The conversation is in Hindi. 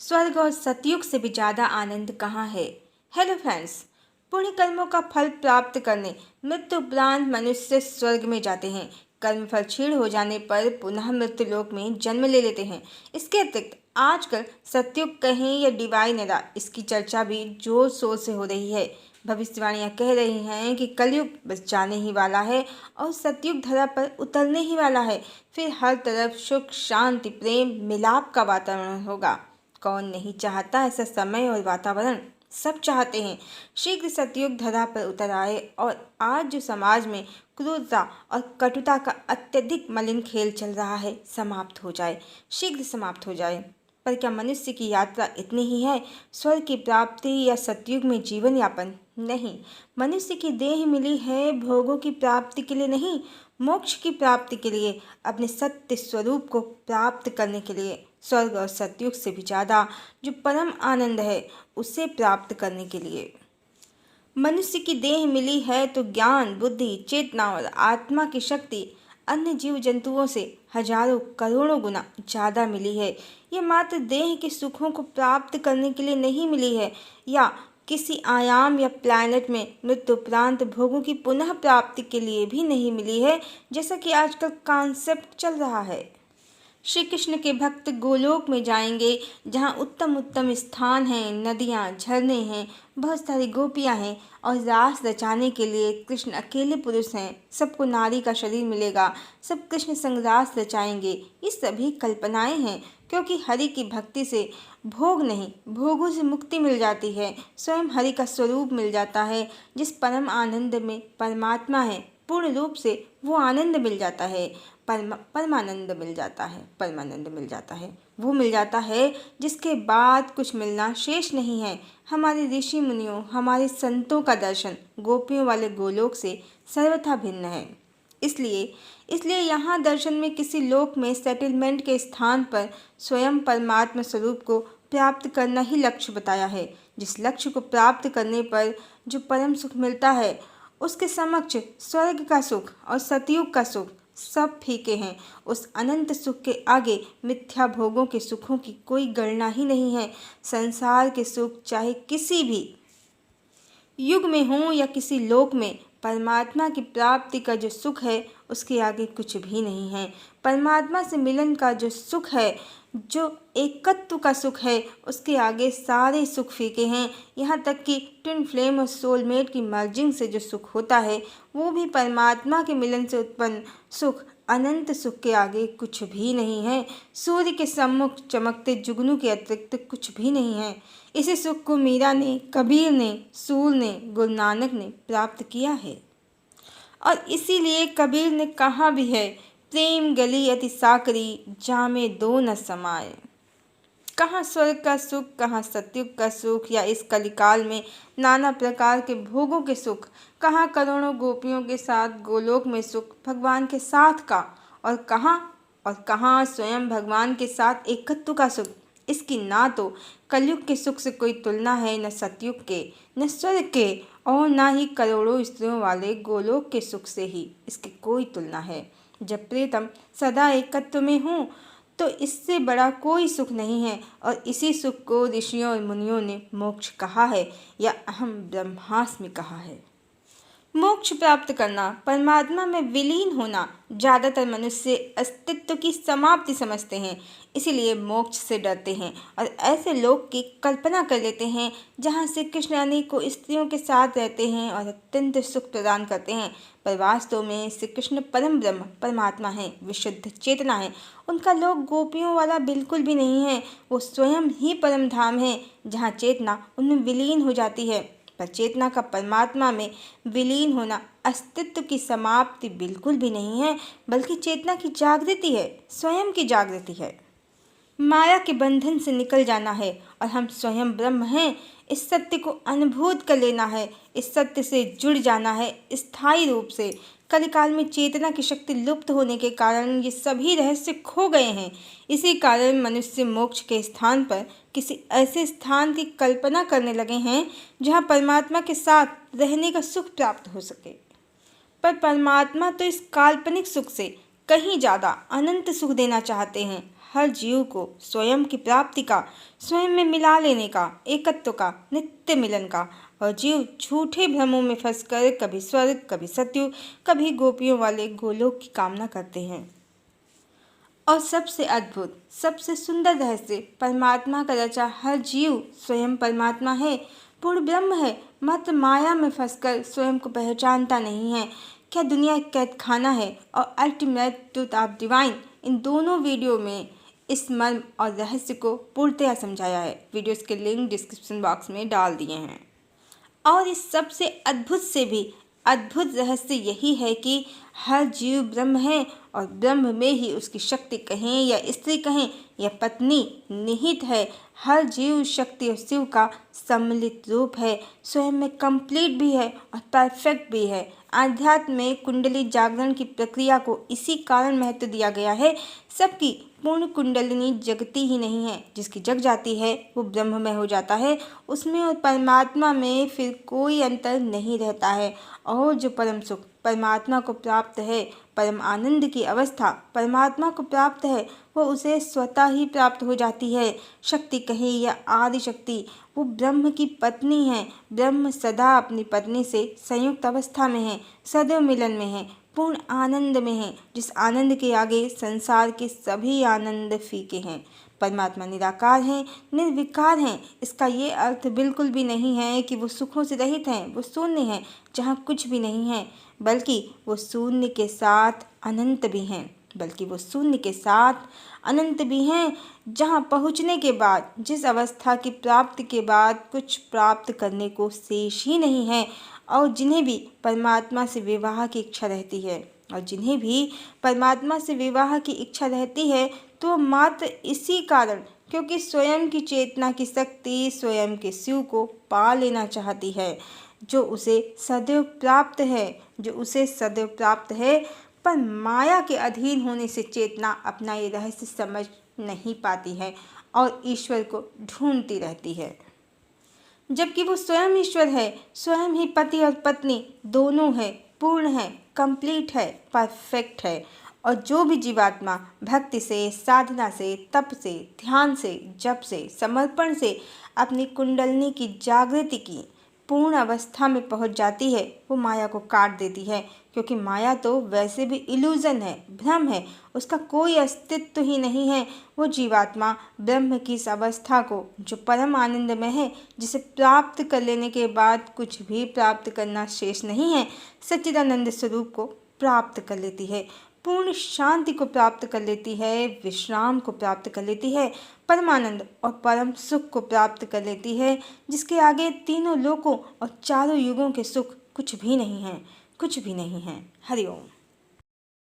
स्वर्ग और सतयुग से भी ज़्यादा आनंद कहाँ है। हेलो फ्रेंड्स, पुण्य कर्मों का फल प्राप्त करने मृत्यु उपरांत मनुष्य स्वर्ग में जाते हैं। कर्म फल क्षीण हो जाने पर पुनः मृत्यु लोक में जन्म ले लेते हैं। इसके अतिरिक्त आजकल सतयुग कहें या डिवाइन एरा, इसकी चर्चा भी जोर शोर से हो रही है। भविष्यवाणियाँ कह रही हैं कि कलयुग बस जाने ही वाला है और सतयुग धरा पर उतरने ही वाला है। फिर हर तरफ सुख, शांति, प्रेम, मिलाप का वातावरण होगा। कौन नहीं चाहता ऐसा समय और वातावरण। सब चाहते हैं शीघ्र सतयुग धरा पर उतर आए और आज जो समाज में क्रूरता और कटुता का अत्यधिक मलिन खेल चल रहा है समाप्त हो जाए, शीघ्र समाप्त हो जाए। पर क्या मनुष्य की यात्रा इतनी ही है? स्वर्ग की प्राप्ति या सतयुग में जीवन यापन? नहीं, मनुष्य की देह मिली है भोगों की प्राप्ति के लिए नहीं, मोक्ष की प्राप्ति के लिए, अपने सत्य स्वरूप को प्राप्त करने के लिए। स्वर्ग और सतयुग से भी ज़्यादा जो परम आनंद है उसे प्राप्त करने के लिए। मनुष्य की देह मिली है तो ज्ञान, बुद्धि, चेतना और आत्मा की शक्ति अन्य जीव जंतुओं से हजारों करोड़ों गुना ज़्यादा मिली है। ये मात्र देह के सुखों को प्राप्त करने के लिए नहीं मिली है या किसी आयाम या प्लैनेट में मृत्यु उपरांत भोगों की पुनः प्राप्ति के लिए भी नहीं मिली है, जैसा कि आजकल कॉन्सेप्ट चल रहा है। श्री कृष्ण के भक्त गोलोक में जाएंगे जहाँ उत्तम उत्तम स्थान हैं, नदियाँ, झरने हैं, बहुत सारी गोपियाँ हैं और रास रचाने के लिए कृष्ण अकेले पुरुष हैं। सबको नारी का शरीर मिलेगा, सब कृष्ण संग रास रचाएंगे। ये सभी कल्पनाएं हैं, क्योंकि हरि की भक्ति से भोग नहीं, भोगों से मुक्ति मिल जाती है। स्वयं हरि का स्वरूप मिल जाता है। जिस परम आनंद में परमात्मा है, पूर्ण रूप से वो आनंद मिल जाता है। परमानंद मिल जाता है, परमानंद मिल जाता है, वो मिल जाता है जिसके बाद कुछ मिलना शेष नहीं है। हमारे ऋषि मुनियों, हमारे संतों का दर्शन गोपियों वाले गोलोक से सर्वथा भिन्न है। इसलिए यहाँ दर्शन में किसी लोक में सेटलमेंट के स्थान पर स्वयं परमात्मा स्वरूप को प्राप्त करना ही लक्ष्य बताया है। जिस लक्ष्य को प्राप्त करने पर जो परम सुख मिलता है, उसके समक्ष स्वर्ग का सुख और सतयुग का सुख सब फीके हैं। उस अनंत सुख के आगे मिथ्या भोगों के सुखों की कोई गणना ही नहीं है। संसार के सुख चाहे किसी भी युग में हो या किसी लोक में, परमात्मा की प्राप्ति का जो सुख है उसके आगे कुछ भी नहीं है। परमात्मा से मिलन का जो सुख है, जो एकत्व का सुख है, उसके आगे सारे सुख फीके हैं। यहाँ तक कि ट्विन फ्लेम और सोलमेट की मर्जिंग से जो सुख होता है वो भी परमात्मा के मिलन से उत्पन्न सुख, अनंत सुख के आगे कुछ भी नहीं है। सूर्य के सम्मुख चमकते जुगनू के अतिरिक्त कुछ भी नहीं है। इसी सुख को मीरा ने, कबीर ने, सूर ने, गुरु नानक ने प्राप्त किया है। और इसीलिए कबीर ने कहा भी है, प्रेम गली अति साकरी, जामे दो न समाए। कहाँ स्वर्ग का सुख, कहाँ सतयुग का सुख, या इस कलिकाल में नाना प्रकार के भोगों के सुख, कहाँ करोड़ों गोपियों के साथ गोलोक में सुख भगवान के साथ का, और कहाँ स्वयं भगवान के साथ एकत्व का सुख। इसकी ना तो कलयुग के सुख से कोई तुलना है, न सतयुग के, न स्वर्ग के, और ना ही करोड़ों स्त्रियों वाले गोलोक के सुख से ही इसकी कोई तुलना है। जब प्रीतम सदा एकत्व में हूँ तो इससे बड़ा कोई सुख नहीं है। और इसी सुख को ऋषियों और मुनियों ने मोक्ष कहा है या अहम ब्रह्मास्मि कहा है। मोक्ष प्राप्त करना, परमात्मा में विलीन होना ज़्यादातर मनुष्य अस्तित्व की समाप्ति समझते हैं, इसीलिए मोक्ष से डरते हैं और ऐसे लोक की कल्पना कर लेते हैं जहाँ श्री कृष्ण अनेकों स्त्रियों के साथ रहते हैं और अत्यंत सुख प्रदान करते हैं। पर वास्तव में श्री कृष्ण परम ब्रह्म परमात्मा है, विशुद्ध चेतना है। उनका लोक गोपियों वाला बिल्कुल भी नहीं है। वो स्वयं ही परम धाम है जहाँ चेतना उनमें विलीन हो जाती है। पर चेतना का परमात्मा में विलीन होना अस्तित्व की समाप्ति बिल्कुल भी नहीं है, बल्कि चेतना की जागृति है, स्वयं की जागृति है। माया के बंधन से निकल जाना है और हम स्वयं ब्रह्म हैं, इस सत्य को अनुभूत कर लेना है, इस सत्य से जुड़ जाना है स्थायी रूप से। कलिकाल में चेतना की शक्ति लुप्त होने के कारण ये सभी रहस्य खो गए हैं। इसी कारण मनुष्य मोक्ष के स्थान पर किसी ऐसे स्थान की कल्पना करने लगे हैं जहाँ परमात्मा के साथ रहने का सुख प्राप्त हो सके। पर परमात्मा तो इस काल्पनिक सुख से कहीं ज़्यादा अनंत सुख देना चाहते हैं। हर जीव को स्वयं की प्राप्ति का, स्वयं में मिला लेने का, एकत्व का, नित्य मिलन का, और जीव झूठे भ्रमों में फंसकर कभी स्वर्ग, कभी सत्यु, कभी गोपियों वाले गोलोक की कामना करते हैं। और सबसे अद्भुत, सबसे सुंदर रहस्य, परमात्मा का रचा हर जीव स्वयं परमात्मा है, पूर्ण ब्रह्म है, मात्र माया में फंसकर स्वयं को पहचानता नहीं है। क्या दुनिया एक कैद खाना है और अल्टीमेट ट्रूथ ऑफ डिवाइन, इन दोनों वीडियो में इस मर्म और रहस्य को पूर्णतया समझाया है। वीडियोस के लिंक डिस्क्रिप्शन बॉक्स में डाल दिए हैं। और इस सबसे अद्भुत से भी अद्भुत रहस्य यही है कि हर जीव ब्रह्म है और ब्रह्म में ही उसकी शक्ति कहें या स्त्री कहें या पत्नी निहित है। हर जीव शक्ति और शिव का सम्मिलित रूप है, स्वयं में कंप्लीट भी है और परफेक्ट भी है। आध्यात्म में कुंडली जागरण की प्रक्रिया को इसी कारण महत्व दिया गया है। सबकी पूर्ण कुंडलिनी जगती ही नहीं है, जिसकी जग जाती है वो ब्रह्म में हो जाता है, उसमें और परमात्मा में फिर कोई अंतर नहीं रहता है। और जो परम सुख परमात्मा को प्राप्त है, परम आनंद की अवस्था परमात्मा को प्राप्त है, वो उसे स्वतः ही प्राप्त हो जाती है। शक्ति कहे या आदि शक्ति, वो ब्रह्म की पत्नी है। ब्रह्म सदा अपनी पत्नी से संयुक्त अवस्था में है, सदैव मिलन में है, पूर्ण आनंद में है, जिस आनंद के आगे संसार के सभी आनंद फीके हैं। परमात्मा निराकार हैं, निर्विकार हैं। इसका ये अर्थ बिल्कुल भी नहीं है कि वो सुखों से रहित हैं, वो शून्य हैं जहाँ कुछ भी नहीं है, बल्कि वो शून्य के साथ अनंत भी हैं, जहाँ पहुँचने के बाद, जिस अवस्था की प्राप्ति के बाद कुछ प्राप्त करने को शेष ही नहीं है। और जिन्हें भी परमात्मा से विवाह की इच्छा रहती है, तो मात्र इसी कारण, क्योंकि स्वयं की चेतना की शक्ति स्वयं के शिव को पा लेना चाहती है, जो उसे सदैव प्राप्त है। पर माया के अधीन होने से चेतना अपना ये रहस्य समझ नहीं पाती है और ईश्वर को ढूंढती रहती है, जबकि वो स्वयं ईश्वर है, स्वयं ही पति और पत्नी दोनों है, पूर्ण है, कंप्लीट है, परफेक्ट है। और जो भी जीवात्मा भक्ति से, साधना से, तप से, ध्यान से, जप से, समर्पण से अपनी कुंडलिनी की जागृति की पूर्ण अवस्था में पहुंच जाती है, वो माया को काट देती है। क्योंकि माया तो वैसे भी इल्यूजन है, भ्रम है, उसका कोई अस्तित्व ही नहीं है। वो जीवात्मा ब्रह्म की इस अवस्था को, जो परम आनंद में है, जिसे प्राप्त कर लेने के बाद कुछ भी प्राप्त करना शेष नहीं है, सच्चिदानंद स्वरूप को प्राप्त कर लेती है, पूर्ण शांति को प्राप्त कर लेती है, विश्राम को प्राप्त कर लेती है, परमानंद और परम सुख को प्राप्त कर लेती है, जिसके आगे तीनों लोकों और चारों युगों के सुख कुछ भी नहीं है। हरि ओम।